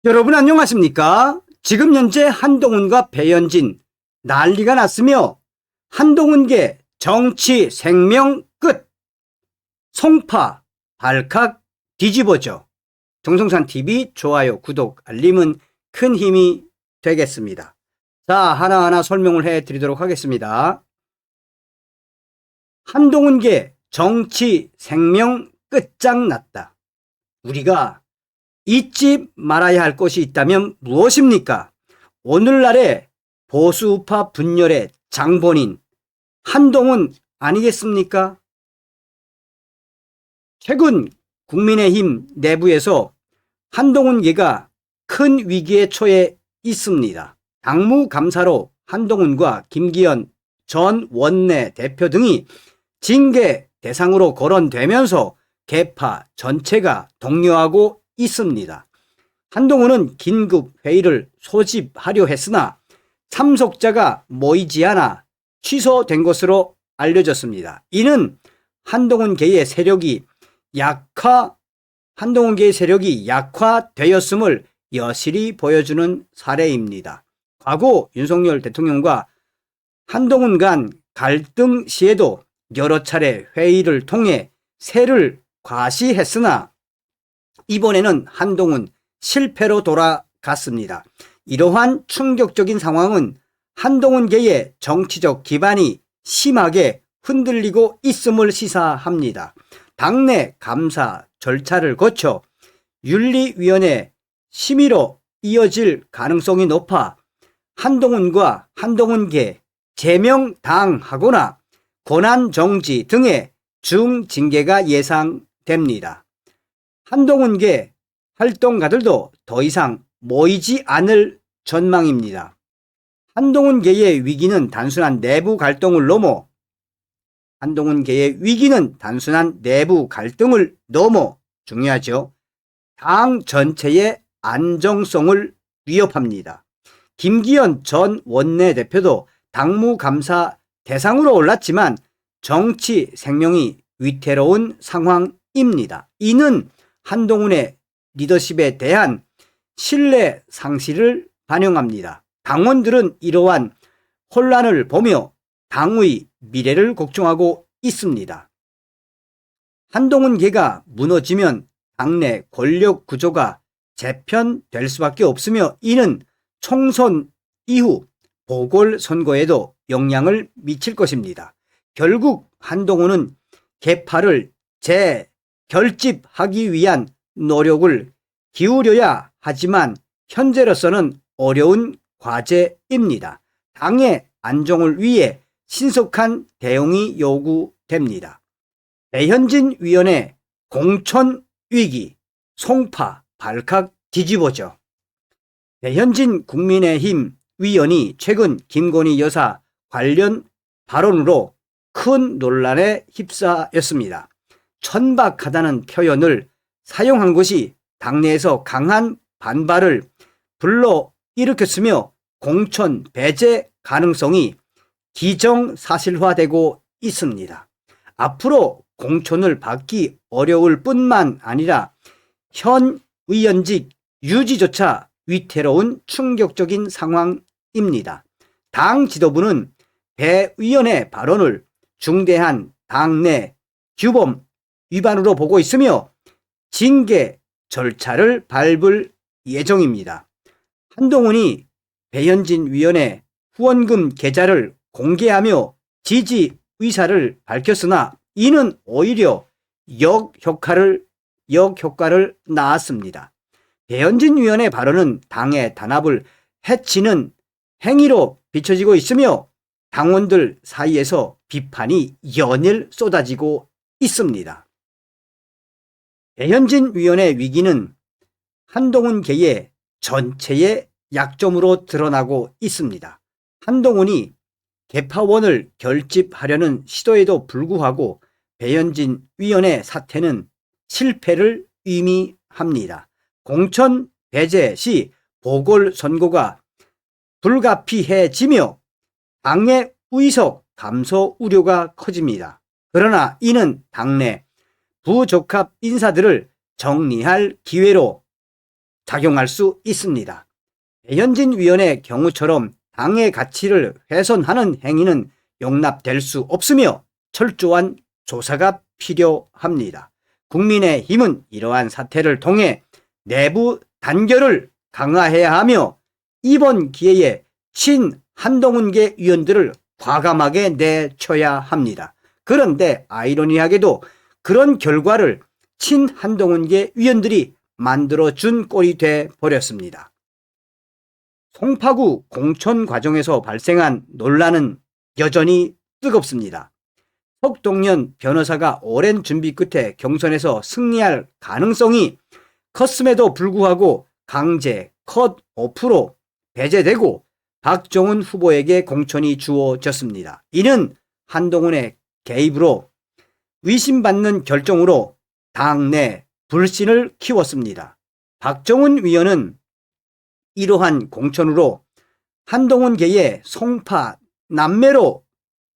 여러분 안녕하십니까? 지금 현재 한동훈과 배현진 난리가 났으며 한동훈계 정치 생명 끝, 송파 발칵 뒤집어져. 정성산TV 좋아요, 구독, 알림은 큰 힘이 되겠습니다. 자, 하나하나 설명을 해드리도록 하겠습니다. 한동훈계 정치 생명 끝장났다. 우리가 잊지 말아야 할 것이 있다면 무엇입니까? 오늘날의 보수우파 분열의 장본인 한동훈 아니겠습니까? 최근 국민의힘 내부에서 한동훈계가 큰 위기에 처해 있습니다. 당무감사로 한동훈과 김기현 전 원내대표 등이 징계 대상으로 거론되면서 계파 전체가 동요하고 있습니다. 한동훈은 긴급 회의를 소집하려 했으나 참석자가 모이지 않아 취소된 것으로 알려졌습니다. 이는 한동훈계의 세력이 약화되었음을 여실히 보여주는 사례입니다. 과거 윤석열 대통령과 한동훈 간 갈등 시에도 여러 차례 회의를 통해 세를 과시했으나 이번에는 한동훈 실패로 돌아갔습니다. 이러한 충격적인 상황은 한동훈계의 정치적 기반이 심하게 흔들리고 있음을 시사합니다. 당내 감사 절차를 거쳐 윤리위원회 심의로 이어질 가능성이 높아 한동훈과 한동훈계 제명당하거나 권한정지 등의 중징계가 예상됩니다. 한동훈계 활동가들도 더 이상 모이지 않을 전망입니다. 한동훈계의 위기는 단순한 내부 갈등을 넘어 중요하죠. 당 전체의 안정성을 위협합니다. 김기현 전 원내대표도 당무감사 대상으로 올랐지만 정치 생명이 위태로운 상황입니다. 이는 한동훈의 리더십에 대한 신뢰 상실을 반영합니다. 당원들은 이러한 혼란을 보며 당의 미래를 걱정하고 있습니다. 한동훈계가 무너지면 당내 권력 구조가 재편될 수밖에 없으며 이는 총선 이후 보궐선거에도 영향을 미칠 것입니다. 결국 한동훈은 계파를 재결집하기 위한 노력을 기울여야 하지만 현재로서는 어려운 과제입니다. 당의 안정을 위해 신속한 대응이 요구됩니다. 배현진 위원의 공천 위기, 송파 발칵 뒤집어져. 배현진 국민의힘 위원이 최근 김건희 여사 관련 발언으로 큰 논란에 휩싸였습니다. 천박하다는 표현을 사용한 것이 당내에서 강한 반발을 불러일으켰으며 공천 배제 가능성이 기정사실화되고 있습니다. 앞으로 공천을 받기 어려울 뿐만 아니라 현 의원직 유지조차 위태로운 충격적인 상황입니다. 당 지도부는 배 의원의 발언을 중대한 당내 규범 위반으로 보고 있으며 징계 절차를 밟을 예정입니다. 한동훈이 배현진 위원의 후원금 계좌를 공개하며 지지 의사를 밝혔으나 이는 오히려 역효과를 낳았습니다. 배현진 위원의 발언은 당의 단합을 해치는 행위로 비춰지고 있으며 당원들 사이에서 비판이 연일 쏟아지고 있습니다. 배현진 위원의 위기는 한동훈계의 전체의 약점으로 드러나고 있습니다. 한동훈이 계파원을 결집하려는 시도에도 불구하고 배현진 위원의 사태는 실패를 의미합니다. 공천 배제 시 보궐선거가 불가피해지며 당의 의석 감소 우려가 커집니다. 그러나 이는 당내 부적합 인사들을 정리할 기회로 작용할 수 있습니다. 배현진 위원의 경우처럼 당의 가치를 훼손하는 행위는 용납될 수 없으며 철저한 조사가 필요합니다. 국민의힘은 이러한 사태를 통해 내부 단결을 강화해야 하며 이번 기회에 친한동훈계 위원들을 과감하게 내쳐야 합니다. 그런데 아이러니하게도 그런 결과를 친한동훈계 위원들이 만들어준 꼴이 돼 버렸습니다. 송파구 공천 과정에서 발생한 논란은 여전히 뜨겁습니다. 석동현 변호사가 오랜 준비 끝에 경선에서 승리할 가능성이 컸음에도 불구하고 강제 컷오프로 배제되고 박정훈 후보에게 공천이 주어졌습니다. 이는 한동훈의 개입으로 의심받는 결정으로 당내 불신을 키웠습니다. 박정훈 위원은 이러한 공천으로 한동훈계의 송파 남매로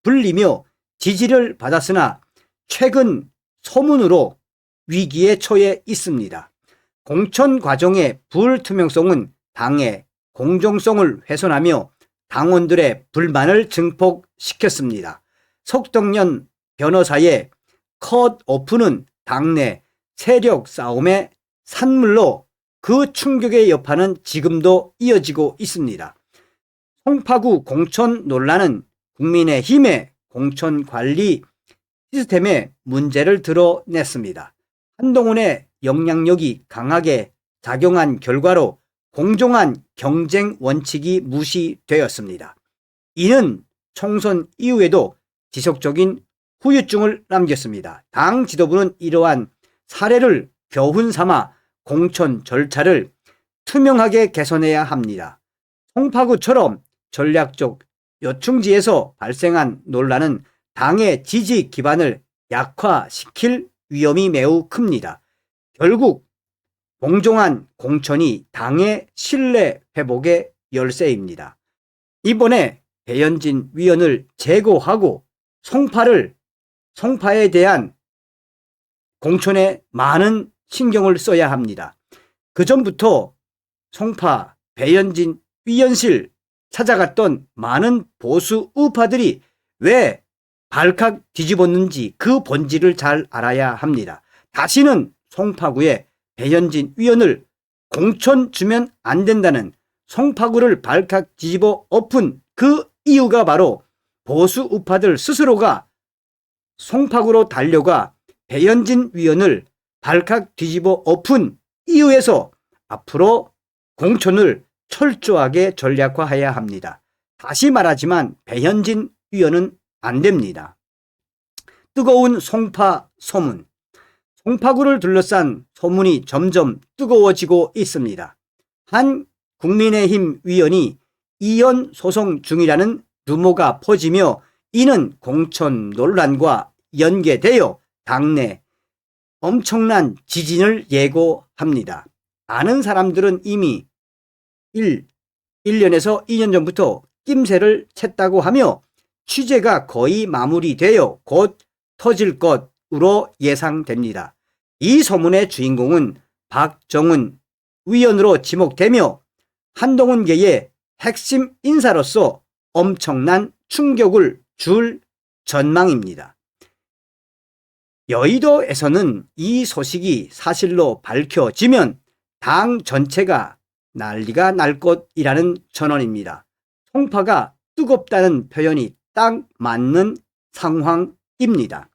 불리며 지지를 받았으나 최근 소문으로 위기에 처해 있습니다. 공천 과정의 불투명성은 당의 공정성을 훼손하며 당원들의 불만을 증폭시켰습니다. 석동현 변호사의 컷오프는 당내 세력 싸움의 산물로 그 충격의 여파는 지금도 이어지고 있습니다. 송파구 공천 논란은 국민의힘의 공천 관리 시스템에 문제를 드러냈습니다. 한동훈의 영향력이 강하게 작용한 결과로 공정한 경쟁 원칙이 무시되었습니다. 이는 총선 이후에도 지속적인 후유증을 남겼습니다. 당 지도부는 이러한 사례를 교훈 삼아 공천 절차를 투명하게 개선해야 합니다. 송파구처럼 전략적 요충지에서 발생한 논란은 당의 지지 기반을 약화시킬 위험이 매우 큽니다. 결국 공정한 공천이 당의 신뢰 회복의 열쇠입니다. 이번에 배현진 위원을 제거하고 송파에 대한 공천에 많은 신경을 써야 합니다. 그 전부터 송파 배현진 위원실 찾아갔던 많은 보수 우파들이 왜 발칵 뒤집었는지 그 본질을 잘 알아야 합니다. 다시는 송파구에 배현진 위원을 공천 주면 안 된다는 송파구를 발칵 뒤집어 엎은 그 이유가 바로 보수 우파들 스스로가 송파구로 달려가 배현진 위원을 발칵 뒤집어 엎은 이유에서 앞으로 공천을 철저하게 전략화해야 합니다. 다시 말하지만 배현진 위원은 안 됩니다. 뜨거운 송파 소문. 송파구를 둘러싼 소문이 점점 뜨거워지고 있습니다. 한 국민의힘 위원이 이혼 소송 중이라는 루머가 퍼지며 이는 공천 논란과 연계되어 당내 엄청난 지진을 예고합니다. 아는 사람들은 이미 1년에서 2년 전부터 낌새를 챘다고 하며 취재가 거의 마무리되어 곧 터질 것으로 예상됩니다. 이 소문의 주인공은 박정훈 위원으로 지목되며 한동훈계의 핵심 인사로서 엄청난 충격을 줄 전망입니다. 여의도에서는 이 소식이 사실로 밝혀지면 당 전체가 난리가 날 것이라는 전언입니다. 송파가 뜨겁다는 표현이 딱 맞는 상황입니다.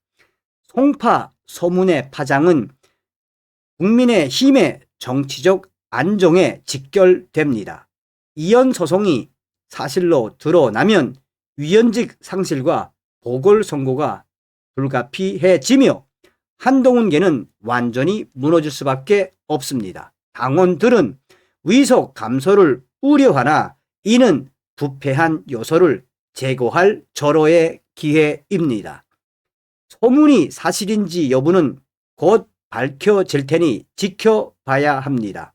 송파 소문의 파장은 국민의힘의 정치적 안정에 직결됩니다. 이혼 소송이 사실로 드러나면 위원직 상실과 보궐선고가 불가피해지며 한동훈계는 완전히 무너질 수밖에 없습니다. 당원들은 위속 감소를 우려하나 이는 부패한 요소를 제거할 절호의 기회입니다. 소문이 사실인지 여부는 곧 밝혀질 테니 지켜봐야 합니다.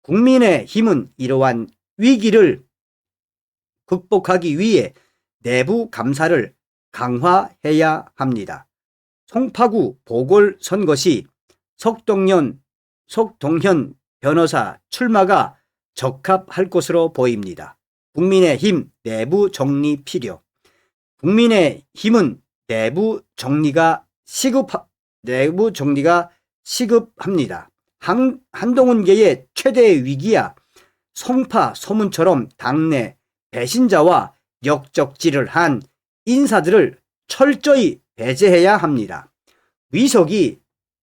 국민의힘은 이러한 위기를 극복하기 위해 내부 감사를 강화해야 합니다. 송파구 보궐선거 시 석동현 변호사 출마가 적합할 것으로 보입니다. 국민의힘 내부 정리 필요. 국민의힘은 내부 정리가 시급합니다. 한동훈계의 최대 위기야 송파 소문처럼 당내 배신자와 역적질을 한 인사들을 철저히 배제해야 합니다. 위석이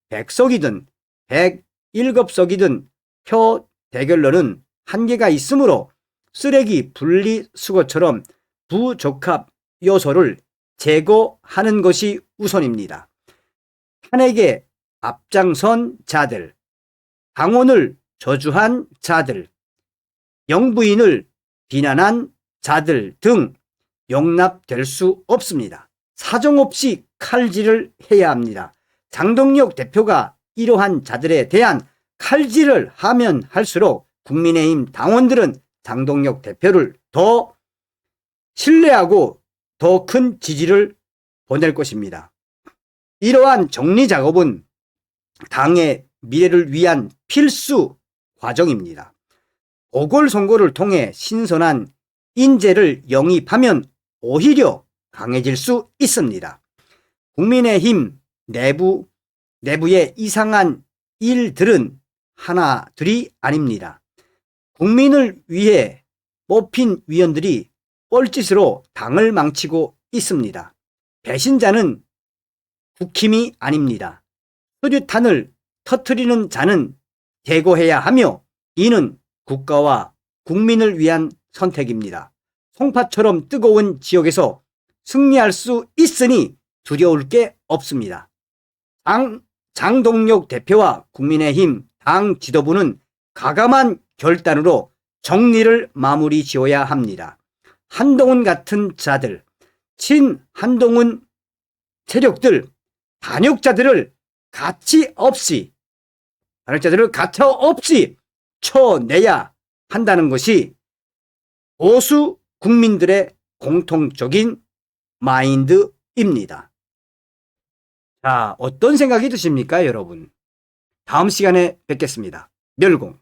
100석이든 107석이든 표 대결론은 한계가 있으므로 쓰레기 분리수거처럼 부적합 요소를 제거하는 것이 우선입니다. 탄핵에 앞장선 자들, 당원을 저주한 자들, 영부인을 비난한 자들 등 용납될 수 없습니다. 사정없이 칼질을 해야 합니다. 장동혁 대표가 이러한 자들에 대한 칼질을 하면 할수록 국민의힘 당원들은 장동혁 대표를 더 신뢰하고 더 큰 지지를 보낼 것입니다. 이러한 정리 작업은 당의 미래를 위한 필수 과정입니다. 보궐선거를 통해 신선한 인재를 영입하면 오히려 강해질 수 있습니다. 국민의힘 내부의 이상한 일들은 하나둘이 아닙니다. 국민을 위해 뽑힌 위원들이 뻘짓으로 당을 망치고 있습니다. 배신자는 국힘이 아닙니다. 수류탄을 터뜨리는 자는 제거해야 하며 이는 국가와 국민을 위한 선택입니다. 송파처럼 뜨거운 지역에서 승리할 수 있으니 두려울 게 없습니다. 장동혁 대표와 국민의힘 당 지도부는 가감한 결단으로 정리를 마무리 지어야 합니다. 한동훈 같은 자들, 친한동훈 세력들, 반역자들을 가차 없이 쳐내야 한다는 것이 보수 국민들의 공통적인 마인드입니다. 자, 어떤 생각이 드십니까, 여러분? 다음 시간에 뵙겠습니다. 멸공.